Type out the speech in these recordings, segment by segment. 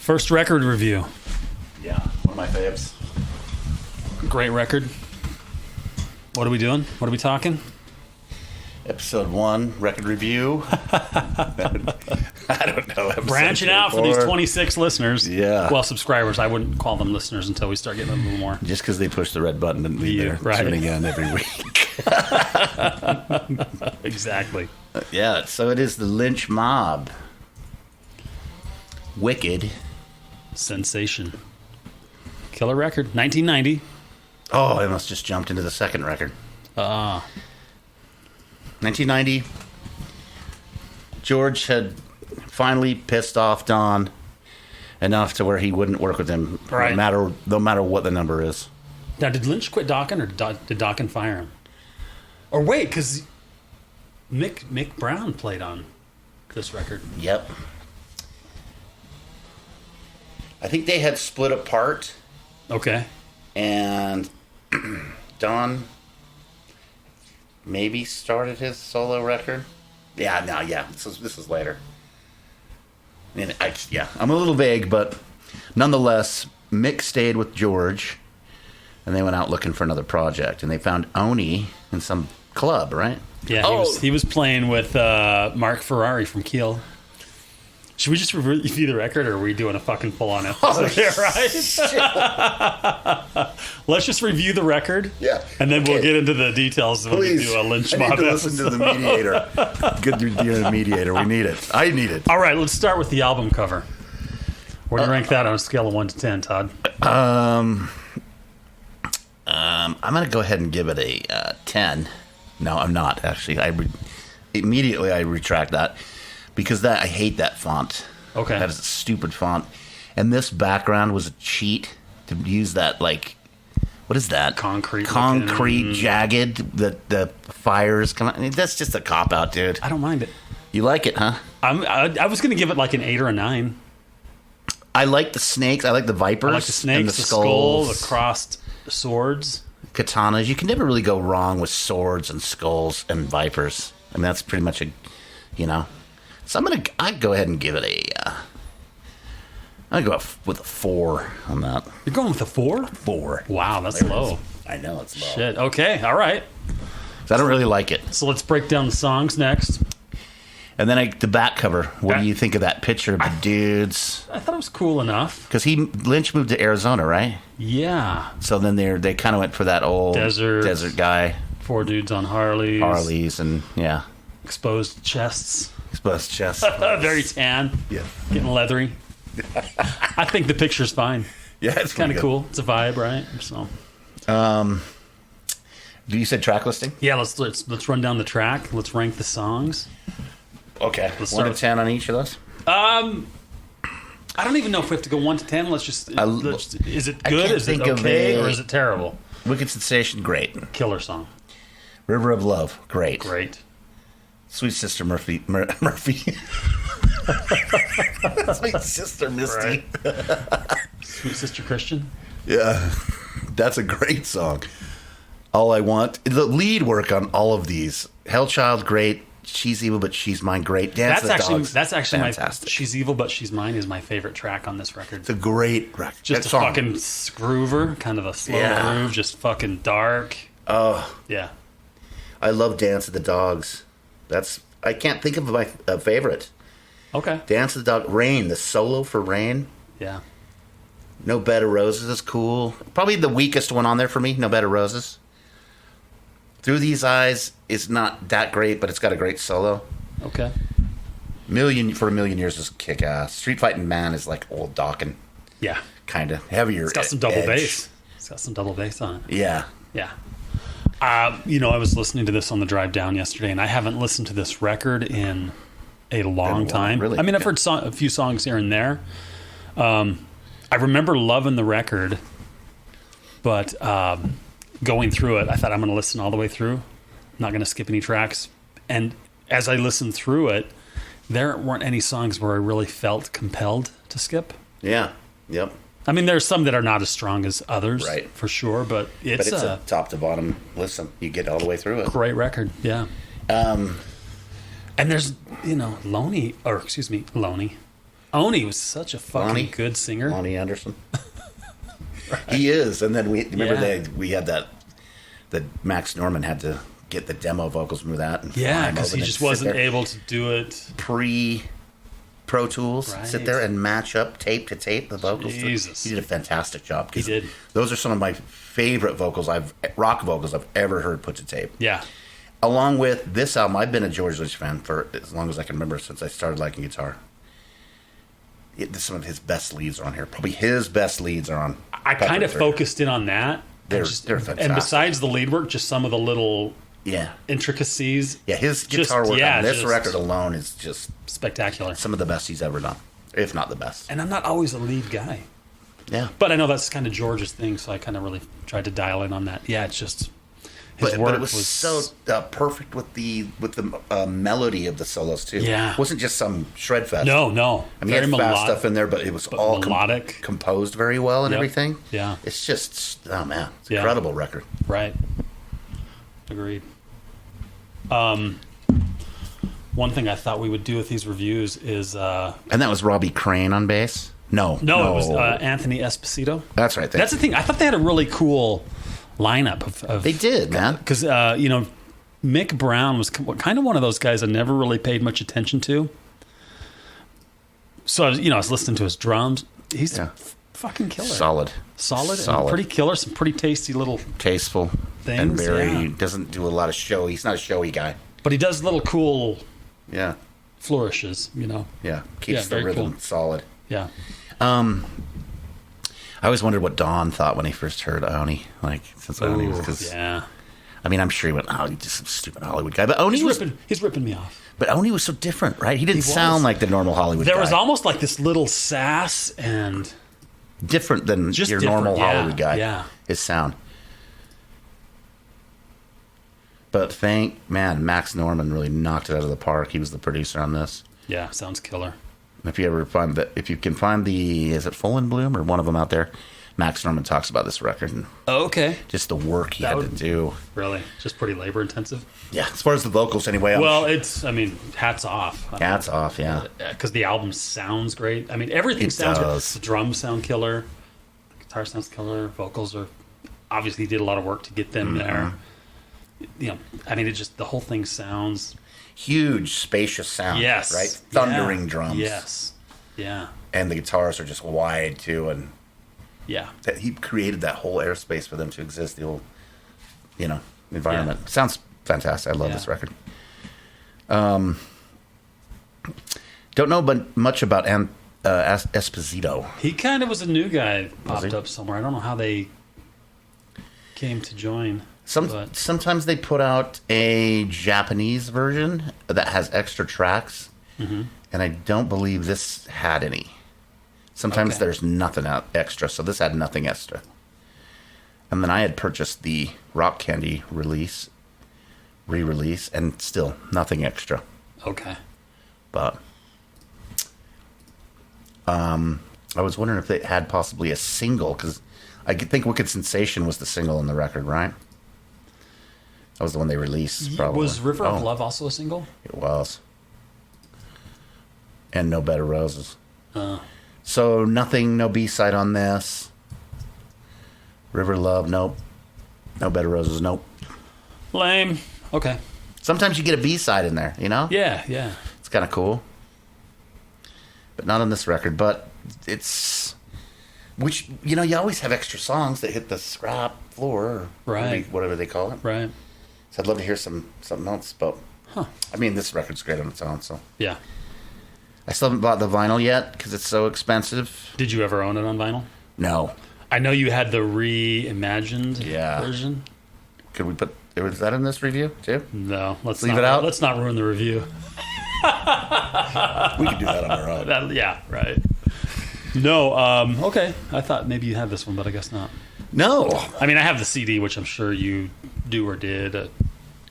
First record review. Yeah, one of my faves. Great record. What are we doing? What are we talking? Episode 1, record review. I don't know. Branching out for these 26 listeners. Yeah. Well, subscribers. I wouldn't call them listeners until we start getting a little more. Just because they push the red button and be there tuning in every week. Exactly. Yeah, so it is the Lynch Mob. Wicked. Sensation. Killer record. 1990. Oh, I almost just jumped into the second record. 1990. George had finally pissed off Don enough to where he wouldn't work with him, right. no matter what the number is. Now, did Lynch quit Dokken, or did Dokken fire him? Or wait, because Mick Brown played on this record. Yep. I think they had split apart. Okay. And Don maybe started his solo record. Yeah. This is later. And I'm a little vague, but nonetheless, Mick stayed with George, and they went out looking for another project, and they found Oni in some club, right? Yeah, he was playing with Mark Ferrari from Kiel. Should we just review the record, or are we doing a fucking full-on episode here, right? Let's just review the record. Yeah. And then we'll get into the details when we do a Lynch Mob episode. Listen to the Mediator. Good review the Mediator. We need it. I need it. All right, let's start with the album cover. Where do you rank that on a scale of 1 to 10, Todd? I'm going to go ahead and give it a 10. No, I'm not, actually. Immediately I retract that. Because I hate that font. Okay. That is a stupid font. And this background was a cheat to use that, like, what is that? Concrete, jagged, the fires come out. I mean, that's just a cop-out, dude. I don't mind it. You like it, huh? I was going to give it like an 8 or a 9. I like the snakes. I like the vipers. I like the snakes, and the skull, the crossed swords. Katanas. You can never really go wrong with swords and skulls and vipers. I mean, that's pretty much So I'd go ahead and give it I'd go with a 4 on that. You're going with a 4? 4. Wow, that's low. I know, it's low. Shit. Okay, all right. So I don't really like it. So let's break down the songs next. And then the back cover. What do you think of that picture of the dudes? I thought it was cool enough. Because Lynch moved to Arizona, right? Yeah. So then they kind of went for that old desert guy. 4 dudes on Harleys. And yeah. Exposed chests. Very tan. Yeah. Getting leathery. I think the picture's fine. Yeah, it's kind of cool. It's a vibe, right? So. You said track listing? Yeah, let's run down the track. Let's rank the songs. Okay. 1 to 10 on each of those? I don't even know if we have to go 1 to 10. Is it good? Is it okay? Or is it terrible? Wicked Sensation, great. Killer song. River of Love, great. Great. Sweet Sister Murphy. Sweet Sister Misty. Sweet Sister Christian. Yeah, that's a great song. All I Want. The lead work on all of these. Hellchild, great. She's Evil But She's Mine, great. Dance of the Dogs, that's actually fantastic. She's Evil But She's Mine is my favorite track on this record. It's a great record. Just a fucking groover, kind of a slow groove, just fucking dark. Oh. Yeah. I love Dance of the Dogs. I can't think of my favorite. Okay. Dance of the Dog. Rain. The solo for Rain. Yeah. No Bed of Roses is cool. Probably the weakest one on there for me. No Bed of Roses. Through These Eyes is not that great, but it's got a great solo. Okay. For a Million Years is kick ass. Street Fighting Man is like old Dokken. Yeah. Kind of heavier. It's got some double bass. It's got some double bass on it. Yeah. Yeah. I was listening to this on the drive down yesterday, and I haven't listened to this record in a long time. Really? I mean, I've heard a few songs here and there. I remember loving the record, but going through it, I thought I'm going to listen all the way through. I'm not going to skip any tracks. And as I listened through it, there weren't any songs where I really felt compelled to skip. Yeah. Yep. I mean, there's some that are not as strong as others, right? For sure, but it's a top to bottom listen. You get all the way through it. Great record, yeah. And there's, Loney. Oni was such a fucking Lonnie? good singer. Lonnie Anderson. He is. And then we had that Max Norman had to get the demo vocals from that. And Yeah, because he just wasn't able to do it. Pro Tools, Right. sit there and match up tape to tape the vocals. Jesus. He did a fantastic job. He did. Those are some of my favorite rock vocals I've ever heard put to tape. Yeah. Along with this album, I've been a George Lynch fan for as long as I can remember, since I started liking guitar. Some of his best leads are on here. Probably his best leads are on. I kind of focused in on that. They're fantastic. And besides the lead work, just some of the little Yeah. intricacies. Yeah, his guitar work on this just record alone is just spectacular. some of the best he's ever done, if not the best. And I'm not always a lead guy. Yeah. But I know that's kind of George's thing, so I kind of really tried to dial in on that. Yeah, it's just his work But it was so perfect with the melody of the solos too. Yeah. It wasn't just some shred fest. No. I mean, he had fast stuff in there, but it was all melodic, composed very well and Yep. everything. Yeah. It's just, oh man, it's an Yeah. incredible record. Right. Agreed. One thing I thought we would do with these reviews is And that was Robbie Crane on bass? No. it was Anthony Esposito. That's right. That's the thing. I thought they had a really cool lineup of They did, man. because Mick Brown was kind of one of those guys I never really paid much attention to. So I was listening to his drums. He's fucking killer. Solid. And pretty killer. Some pretty tasty little Tasteful. things. And very, yeah. doesn't do a lot of show. He's not a showy guy. But he does little cool Yeah. flourishes. Yeah. Keeps the very rhythm cool. solid. Yeah. I always wondered what Don thought when he first heard Oni. Since Oni was, because Yeah. I mean, I'm sure he went, "Oh, he's just some stupid Hollywood guy." But Oni He's ripping me off. But Oni was so different, right? He didn't He was. sound like the normal Hollywood guy. There was almost like this little sass and different than just your different, normal yeah, Hollywood guy. yeah. His sound. But Max Norman really knocked it out of the park. He was the producer on this. Yeah, sounds killer. If you can find is it Full in Bloom or one of them out there? Max Norman talks about this record and Okay. just the work he had to do. Really? Just pretty labor intensive? Yeah, as far as the vocals anyway. Well, hats off. Hats off, yeah. Because the album sounds great. I mean, everything sounds does. great. The drums sound killer. The guitar sounds killer. Vocals are... Obviously, he did a lot of work to get them there. I mean, the whole thing sounds... Huge, spacious sound. Yes. Right? Thundering Yeah. drums. Yes. Yeah. And the guitars are just wide, too, and... Yeah. That he created that whole airspace for them to exist, the whole, environment. Yeah. Sounds fantastic. I love this record. Don't know much about Esposito. He kind of was a new guy, popped he? up somewhere. I don't know how they came to join. but- Sometimes they put out a Japanese version that has extra tracks, and I don't believe this had any. Sometimes Okay. there's nothing extra, so this had nothing extra. And then I had purchased the Rock Candy re-release, and still nothing extra. Okay. But I was wondering if they had possibly a single, because I think Wicked Sensation was the single on the record, right? That was the one they released, probably. Was River of Love also a single? It was. And No Bed of Roses. So no B-side on this. River of Love, nope. No Bed of Roses, nope. Lame. Okay. Sometimes you get a B-side in there, Yeah, yeah. It's kind of cool. But not on this record. But it's... Which, you always have extra songs that hit the scrap floor. Or Right. whatever they call it. Right. So I'd love to hear something else. But, I mean, this record's great on its own, so... Yeah. I still haven't bought the vinyl yet because it's so expensive. Did you ever own it on vinyl? No. I know you had the reimagined version. Could we put... Was that in this review, too? No. Let's Leave not, it out? Let's not ruin the review. We could do that on our own. Yeah, right. No, okay. I thought maybe you had this one, but I guess not. No. I mean, I have the CD, which I'm sure you do or did.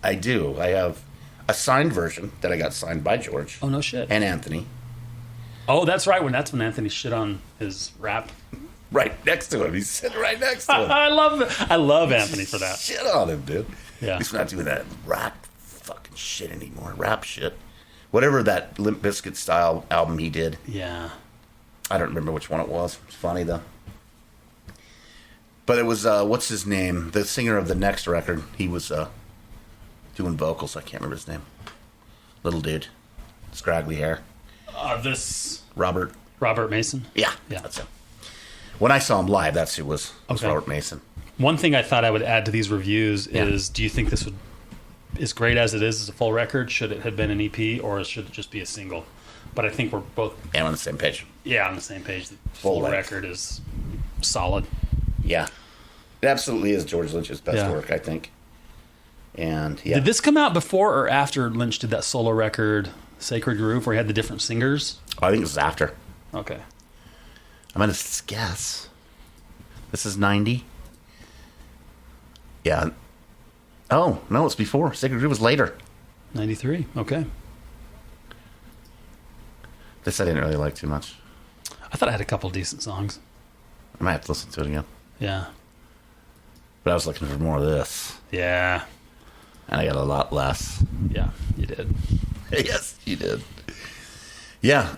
I do. I have a signed version that I got signed by George. Oh, no shit. And Anthony. Oh, that's right. That's when Anthony shit on his rap. Right next to him. He's sitting right next to him. I love Anthony for that. Shit on him, dude. Yeah. He's not doing that rap fucking shit anymore. Rap shit. Whatever that Limp Bizkit style album he did. Yeah. I don't remember which one it was. It's funny though. But it was what's his name? The singer of the next record. He was doing vocals. I can't remember his name. Little dude, scraggly hair. This Robert Mason. Yeah, that's him. When I saw him live, that's who was Robert Mason. One thing I thought I would add to these reviews is: do you think this would, as great as it is as a full record, should it have been an EP or should it just be a single? But I think we're both on the same page. Yeah, on the same page. The full record is solid. Yeah, it absolutely is George Lynch's best work, I think. And did this come out before or after Lynch did that solo record, Sacred Groove, where he had the different singers? I think it was after. Okay. I'm going to guess. This is 90. Yeah. Oh, no, it's before. Sacred Groove was later. 93. Okay. This I didn't really like too much. I thought I had a couple decent songs. I might have to listen to it again. Yeah. But I was looking for more of this. Yeah. And I got a lot less. Yeah, you did. Yes, you did. Yeah.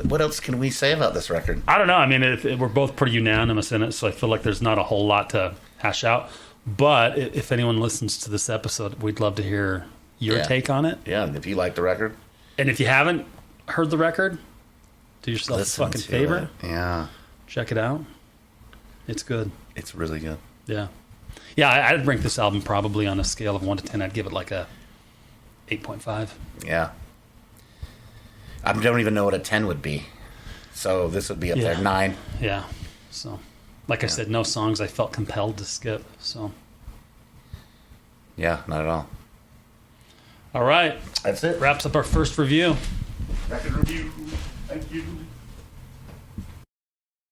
What else can we say about this record? I don't know. I mean, we're both pretty unanimous in it, so I feel like there's not a whole lot to hash out. But if anyone listens to this episode, we'd love to hear your take on it. Yeah, and if you like the record. And if you haven't heard the record, do yourself a fucking favor. Yeah. Check it out. It's good. It's really good. Yeah. Yeah, I'd rank this album probably on a scale of 1 to 10. I'd give it like a 8.5. Yeah. I don't even know what a 10 would be. So this would be up there, 9. Yeah. So, like I said, no songs I felt compelled to skip. So. Yeah, not at all. All right. That's it. Wraps up our first review. Record review. Thank you.